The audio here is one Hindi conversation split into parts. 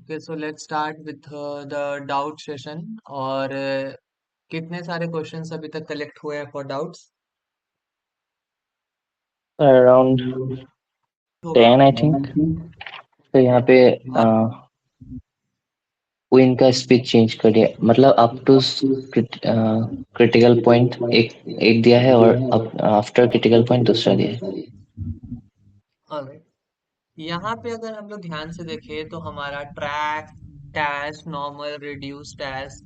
Okay, so let's start with the doubt session. और कितने सारे क्वेश्चंस अभी तक कलेक्ट हुए हैं फॉर डाउट्स अराउंड होगा? 10 आई थिंक। तो यहाँ पे क्वीन का स्पीच चेंज कर दिया, मतलब अप टू क्रिटिकल पॉइंट एक एक दिया है और आफ्टर क्रिटिकल पॉइंट दूसरा दिया है। Alright. यहाँ पे अगर हम लोग ध्यान से देखें तो हमारा track, TAS, normal, reduce, TAS,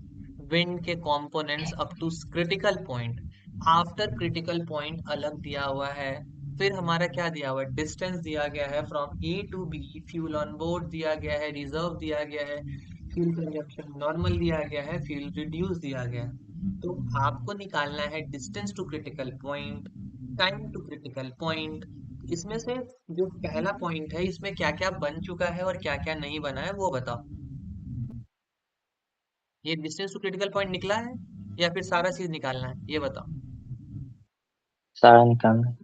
wind के components up to critical point, after critical point अलग दिया हुआ है। फिर हमारा क्या दिया हुआ है? डिस्टेंस दिया गया है from A to B, fuel on board दिया गया है, रिजर्व दिया गया है, फ्यूल कंजप्शन नॉर्मल दिया गया है, फ्यूल रिड्यूस दिया गया है। तो आपको निकालना है distance to critical point, time to critical point. इसमें से जो पहला पॉइंट है इसमें क्या क्या बन चुका है और क्या क्या नहीं बना है वो बताओ। ये डिस्टेंस टू क्रिटिकल पॉइंट निकला है या फिर सारा चीज निकालना है ये बताओ। सारा निकालना है।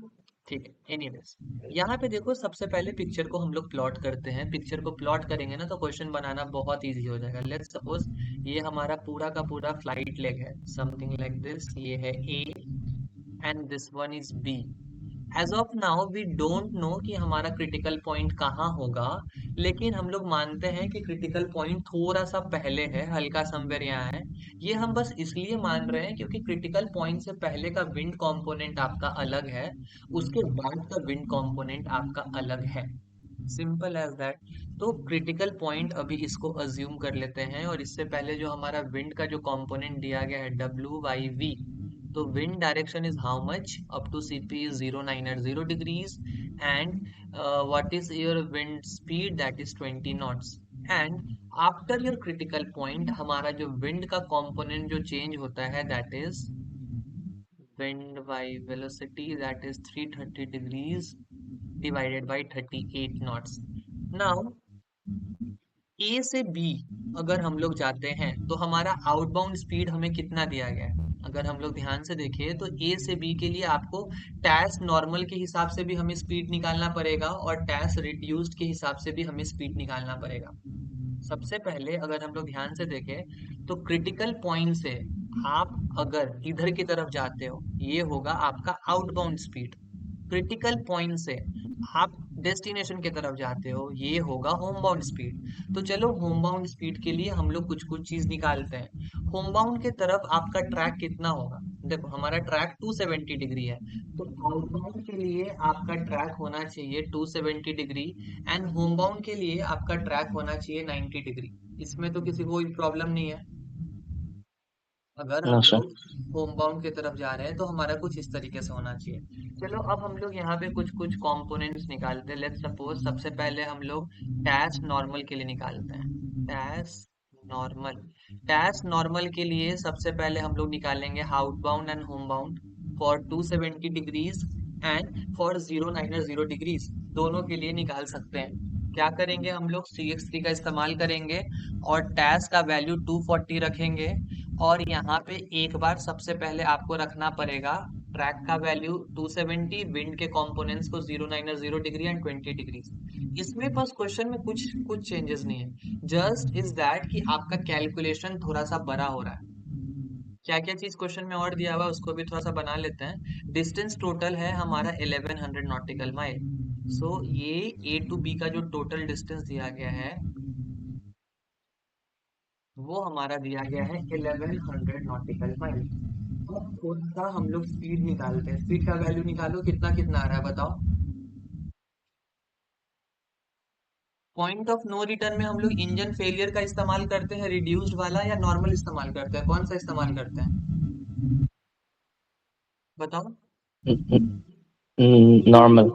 ठीक है, एनीवेज यहाँ पे देखो, सबसे पहले पिक्चर को हम लोग प्लॉट करते हैं। पिक्चर को प्लॉट करेंगे ना तो क्वेश्चन बनाना बहुत इजी हो जाएगा। लेट्स सपोज ये हमारा पूरा का पूरा फ्लाइट लेग है, समथिंग लाइक दिस। ये है A and this one is B. As of now we don't know कि हमारा क्रिटिकल पॉइंट कहाँ होगा, लेकिन हम लोग मानते हैं कि क्रिटिकल पॉइंट थोड़ा सा पहले है, हल्का समवेयर यहाँ है। ये हम बस इसलिए मान रहे हैं क्योंकि क्रिटिकल पॉइंट से पहले का विंड कंपोनेंट आपका अलग है, उसके बाद का विंड कंपोनेंट आपका अलग है। Simple as that. तो क्रिटिकल पॉइंट अभी इसको अज्यूम कर लेते हैं, और इससे पहले जो हमारा विंड का जो कंपोनेंट दिया गया है W/V, तो wind direction is how much up to CP is 09 at 0 degrees, and what is your wind speed, that is 20 knots. And after your critical point हमारा जो विंड का कंपोनेंट जो चेंज होता है, that is wind by velocity, that is 330 degrees divided by 38 knots. Now ए से बी अगर हम लोग जाते हैं तो हमारा आउटबाउंड स्पीड हमें कितना दिया गया है? अगर हम लोग ध्यान से देखें तो ए से बी के लिए आपको टैस नॉर्मल के हिसाब से भी हमें स्पीड निकालना पड़ेगा और टैस रिड्यूस्ड के हिसाब से भी हमें स्पीड निकालना पड़ेगा। सबसे पहले अगर हम लोग ध्यान से देखें तो क्रिटिकल पॉइंट से आप अगर इधर की तरफ जाते हो, ये होगा आपका आउटबाउंड स्पीड। क्रिटिकल पॉइंट से आप डेस्टिनेशन की तरफ जाते हो, ये होगा होम बाउंड स्पीड। तो चलो होम बाउंड स्पीड के लिए हम लोग कुछ कुछ चीज निकालते हैं। होम बाउंड की तरफ आपका ट्रैक कितना होगा? देखो हमारा ट्रैक 270 डिग्री है, तो आउटबाउंड के लिए आपका ट्रैक होना चाहिए 270 डिग्री, एंड होम बाउंड के लिए आपका ट्रैक होना चाहिए 90 डिग्री। इसमें तो किसी को कोई प्रॉब्लम नहीं है। अगर नो हम सर। लोग होम बाउंड की तरफ जा रहे हैं तो हमारा कुछ इस तरीके से होना चाहिए। चलो अब हम लोग यहाँ पे कुछ कुछ कंपोनेंट्स निकालते हैं। लेट्स सपोज सबसे पहले हम लोग टैश नॉर्मल के लिए निकालते हैं। टैश नॉर्मल। टैश नॉर्मल के लिए सबसे पहले हम लोग निकालेंगे out bound and home bound for 270 degrees and for 09 और 0 डिग्रीज, दोनों के लिए निकाल सकते हैं। क्या करेंगे हम लोग? CX3 का इस्तेमाल करेंगे और टैश का वैल्यू 240 रखेंगे। और यहाँ पे एक बार सबसे पहले आपको रखना पड़ेगा ट्रैक का वैल्यू 270, विंड के कंपोनेंट्स को 09 और 0 डिग्री एंड 20 डिग्री। इसमें बस क्वेश्चन में कुछ कुछ चेंजेस नहीं है, जस्ट इज दैट कि आपका कैलकुलेशन थोड़ा सा बड़ा हो रहा है। क्या क्या चीज क्वेश्चन में और दिया हुआ है उसको भी थोड़ा सा बना लेते हैं। डिस्टेंस टोटल है हमारा 1100 नॉटिकल माइल। सो ये ए टू बी का जो टोटल डिस्टेंस दिया गया है वो हमारा दिया गया है 1100 नॉटिकल माइल। अब थोड़ा सा हम लोग स्पीड निकालते हैं। स्पीड का वैल्यू निकालो, कितना कितना आ रहा है बताओ। पॉइंट ऑफ नो रिटर्न में हम लोग इंजन फेलियर का इस्तेमाल करते हैं, रिड्यूस्ड वाला, या नॉर्मल इस्तेमाल करते हैं? कौन सा इस्तेमाल करते हैं बताओ। Normal.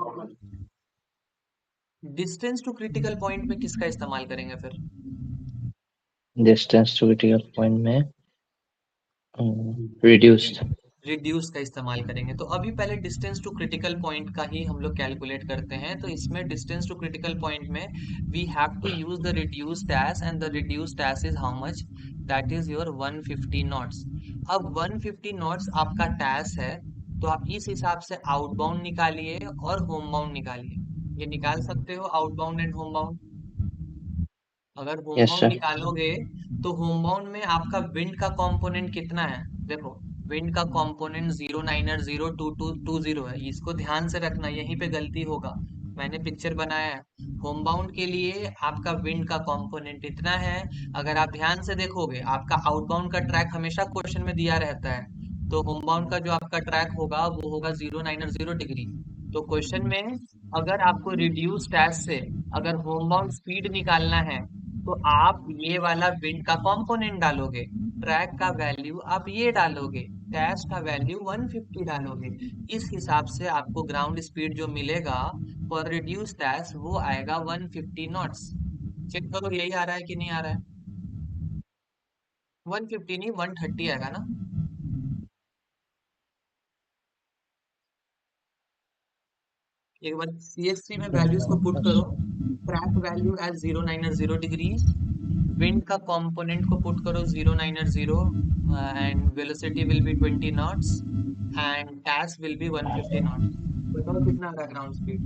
Distance to critical point में किसका इस्तेमाल करेंगे फिर? डिस्टेंस टू क्रिटिकल पॉइंट में रिड्यूस्ड। रिड्यूस का इस्तेमाल करेंगे। तो अभी पहले डिस्टेंस टू क्रिटिकल पॉइंट का ही हम लोग कैलकुलेट करते हैं। तो इसमें डिस्टेंस टू क्रिटिकल पॉइंट में we have to use the reduce dash, and the reduce dash is how much? That is your 150 knots. अब 150 नॉट्स आपका डैश है, तो आप इस हिसाब से आउटबाउंड निकालिए और होम बाउंड निकालिए। ये निकाल सकते हो आउटबाउंड एंड होम बाउंड? अगर होम यस बाउंड सर। निकालोगे तो होम बाउंड में आपका विंड का कंपोनेंट कितना है? देखो, विंड का कंपोनेंट 0902220 है, इसको ध्यान से रखना, यहीं पे गलती होगा। मैंने पिक्चर बनाया है, होम बाउंड के लिए आपका विंड का कंपोनेंट इतना है। अगर आप ध्यान से देखोगे, आपका आउटबाउंड का ट्रैक हमेशा क्वेश्चन में दिया रहता है, तो होम बाउंड का जो आपका ट्रैक होगा वो होगा 090 डिग्री। तो क्वेश्चन में अगर आपको रिड्यूस टैच से अगर होम बाउंड स्पीड निकालना है, तो आप ये वाला विंड का कंपोनेंट डालोगे, ट्रैक का वैल्यू आप ये डालोगे, डैश का वैल्यू 150 डालोगे। इस हिसाब से आपको ग्राउंड स्पीड जो मिलेगा फॉर रिड्यूस डैश वो आएगा 150 नॉट्स। चेक करो यही आ रहा है कि नहीं आ रहा है? 150 नहीं, 130 आएगा ना। एक बार CSV में वैल्यूज को पुट करो। Track value as 090 degree, wind का कंपोनेंट को पुट करो 090, and velocity will be 20 knots and TAS will be 150 knots. बताओ कितना आ रहा है ground speed?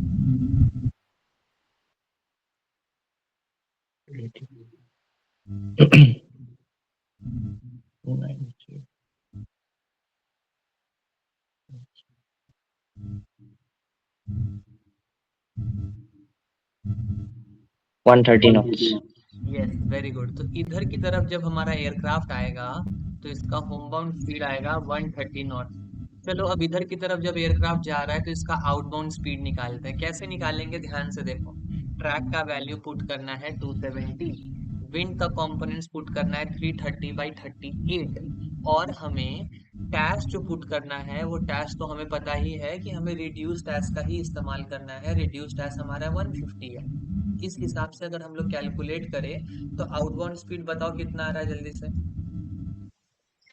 130 knots. Yes, very good. तो इधर की तरफ जब हमारा एयरक्राफ्ट आएगा तो इसका होम बाउंड स्पीड आएगा 130 नॉट। चलो अब इधर की तरफ जब एयरक्राफ्ट जा रहा है तो इसका आउटबाउंड स्पीड निकालते हैं। कैसे निकालेंगे, ध्यान से देखो। ट्रैक का वैल्यू पुट करना है 270, विंड का कंपोनेंट्स पुट करना है 330/38, और हमें टैश जो पुट करना है वो टैश तो हमें पता ही है कि हमें रिड्यूस टैश का ही इस्तेमाल करना है। रिड्यूस टैश हमारा 150 है। इस हिसाब से अगर हम लोग कैलकुलेट करें तो आउटबाउंड स्पीड बताओ कितना आ रहा है जल्दी से?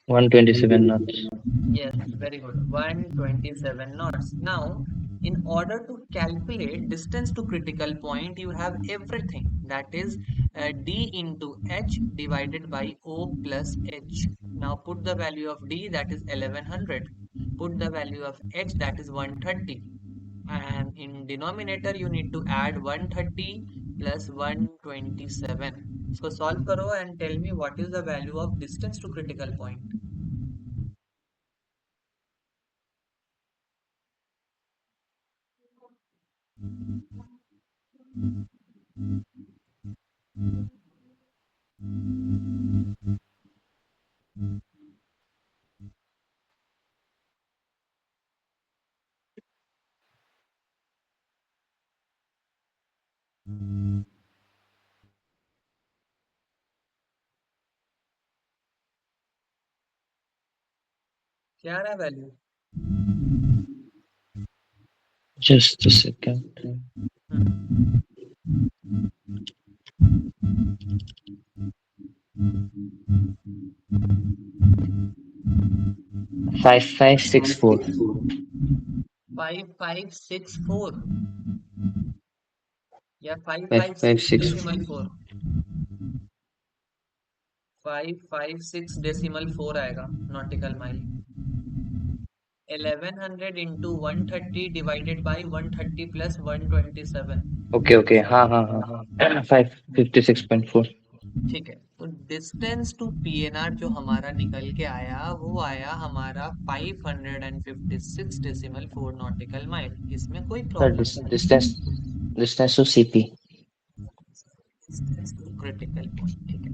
127 knots. Yes, very good. 127 knots. Now, in order to calculate distance to critical point, you have everything. That is d into h divided by O plus h. Now put the value of d, that is 1100. Put the value of h, that is 130. And in denominator, you need to add 130 plus 127. So solve karo and tell me what is the value of distance to critical point. क्या रहा है वैल्यू? Just a second. 5564। 5564 या five five six 5564। Decimal four 556 decimal 4 आएगा nautical mile. 1100 into 130 divided by 130 plus 127। Okay okay, हाँ हाँ हाँ, 556.4। ठीक है, तो डिस्टेंस टू PNR जो हमारा निकल के आया वो आया हमारा 556 डेसिमल 4 नॉटिकल माइल। इसमें कोई सर प्रॉब्लम डिस्टेंस, नहीं। Distance to CP. Distance to critical point, ठीक है।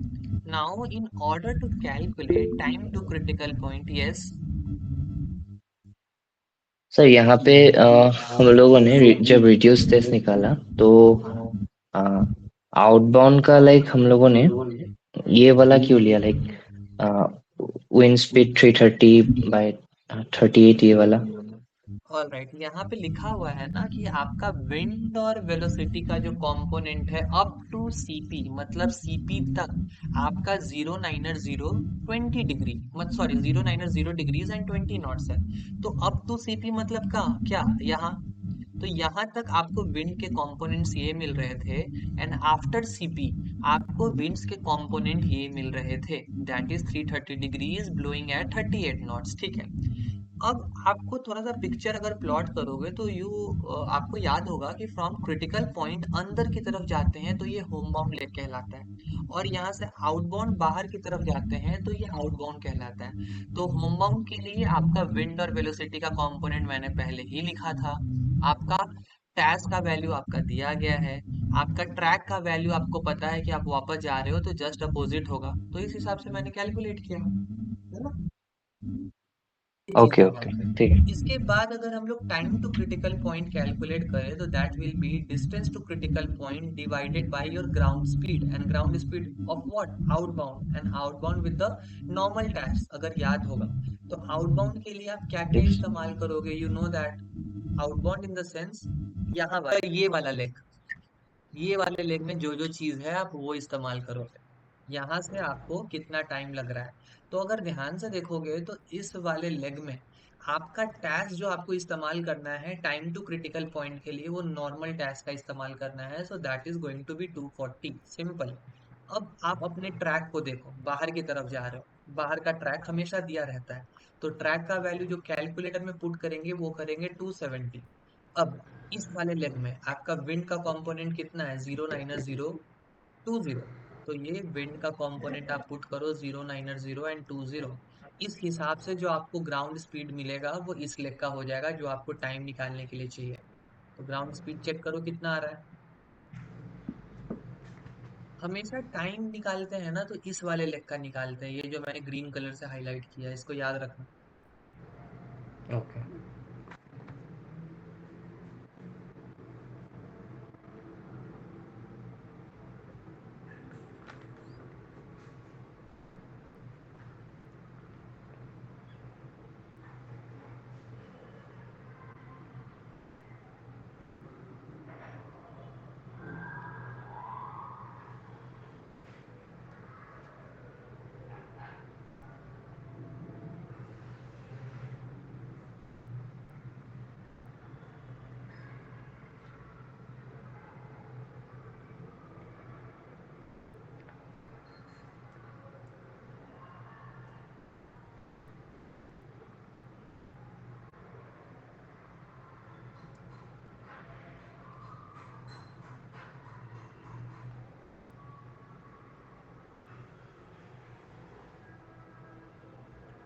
Now in order to calculate time to critical point, yes, sir यहाँ पे हम लोगों ने जब रिड्यूस टेस्ट निकाला तो आउटबाउंड का लाइक हम लोगों ने ये वाला क्यों लिया, लाइक विंड स्पीड 330/38 ये वाला। ऑल राइट, यहाँ पे लिखा हुआ है ना कि आपका विंड और वेलोसिटी का जो कंपोनेंट है अप टू CP, मतलब CP तक आपका 090 20 डिग्री, मत सॉरी 090 डिग्रीज एंड 20 नॉट्स है। तो अप टू CP मतलब का क्या, यहाँ, तो यहाँ तक आपको विंड के कंपोनेंट्स ये मिल रहे थे, एंड आफ्टर CP आपको विंड्स के कंपोनेंट ये मिल रहे थे, that is 330 degrees blowing at 38 knots, ठीक है। अब आपको थोड़ा सा पिक्चर अगर प्लॉट करोगे तो आपको याद होगा कि फ्रॉम क्रिटिकल पॉइंट अंदर की तरफ जाते हैं तो ये होम बाउंड लेग कहलाता है, और यहाँ से आउटबाउंड बाहर की तरफ जाते हैं तो ये आउटबाउंड कहलाता है। तो होम बाउंड के लिए आपका विंड और वेलोसिटी का कंपोनेंट मैंने पहले ही लिखा था। आपका टैस का वैल्यू आपका दिया गया है। आपका ट्रैक का वैल्यू आपको पता है कि आप वापस जा रहे हो तो जस्ट अपोजिट होगा, तो इस हिसाब से मैंने कैलकुलेट किया, है ना? ये चीज ओके है वहां ओके, पे। ठीक है। इसके बाद अगर हम लोग time to critical point calculate करें तो that will be distance to critical point divided by your ground speed, and ground speed of what, outbound, and outbound with the normal TAS, अगर याद होगा। तो आउटबाउंड के लिए आप क्या क्या Yes. इस्तेमाल करोगे, you know that outbound in the sense यहाँ वाला, ये वाला लेग, ये वाले लेग में जो जो चीज है आप वो इस्तेमाल करोगे। यहाँ से आपको कितना टाइम लग रहा है, तो अगर ध्यान से देखोगे तो इस वाले लेग में आपका टैक्स जो आपको इस्तेमाल करना है टाइम टू क्रिटिकल पॉइंट के लिए, वो नॉर्मल टैक्स का इस्तेमाल करना है, so that is going to be 240, simple. अब आप अपने ट्रैक को देखो, बाहर की तरफ जा रहे हो, बाहर का ट्रैक हमेशा दिया रहता है, तो ट्रैक का वैल्यू जो कैलकुलेटर में पुट करेंगे वो करेंगे 270। अब इस वाले लेग में आपका विंड का कंपोनेंट कितना है, 09020, तो ये विंड का कंपोनेंट आप पुट करो 090 एंड 20। इस हिसाब से जो आपको ग्राउंड स्पीड मिलेगा वो इस लेग का हो जाएगा जो आपको टाइम निकालने के लिए चाहिए। तो ग्राउंड स्पीड चेक करो कितना आ रहा है। हमेशा टाइम निकालते हैं ना तो इस वाले लेग का निकालते हैं, ये जो मैंने ग्रीन कलर से हाईलाइट किया है इसको याद रखना। ओके।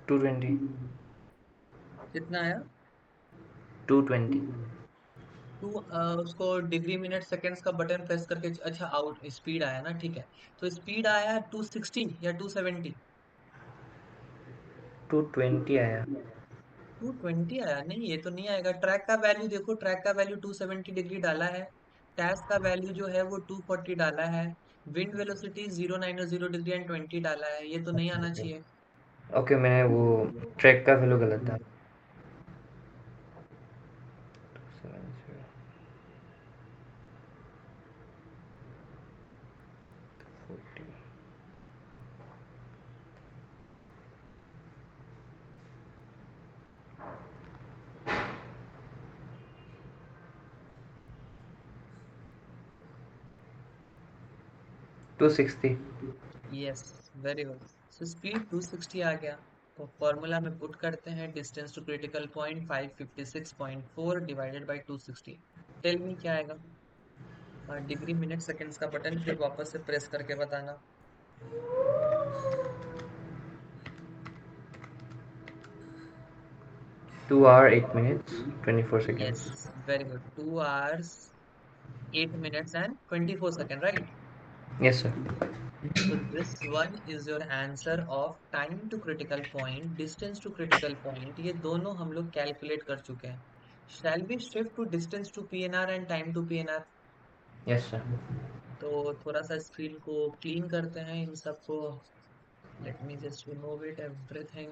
220। कितना आया? 220। टू उसको डिग्री मिनट सेकेंड्स का बटन प्रेस करके, अच्छा आउट स्पीड आया ना, ठीक है। तो स्पीड आया 260 या 270? 220 आया। 220 आया? नहीं, ये तो नहीं आएगा। ट्रैक का वैल्यू देखो, ट्रैक का वैल्यू 270 डिग्री डाला है, टैस का वैल्यू जो है वो 240 डाला है, विंड वेलोसिटी 090 डिग्री एंड 20 डाला है, ये तो नहीं आना चाहिए। ओके, मैंने वो ट्रैक का वैल्यू गलत था। 260। Yes, very good. So speed 260 आ गया। तो फॉर्मूला में पुट करते हैं, distance to critical point 556.4 divided by 260। Tell me क्या आएगा? डिग्री मिनट सेकेंड्स का बटन फिर वापस से प्रेस करके बताना। 2 hour 8 minutes 24 yes, seconds। Very good. 2 hours 8 minutes and 24 seconds, right? Yes sir. So this one is your answer of time to critical point, distance to critical point, ये दोनों हम लोग कैलकुलेट कर चुके हैं। Shall we shift to distance to PNR and time to PNR? Yes sir. तो थोड़ा सा स्क्रीन को क्लीन करते हैं इन सबको। Let me just remove it everything.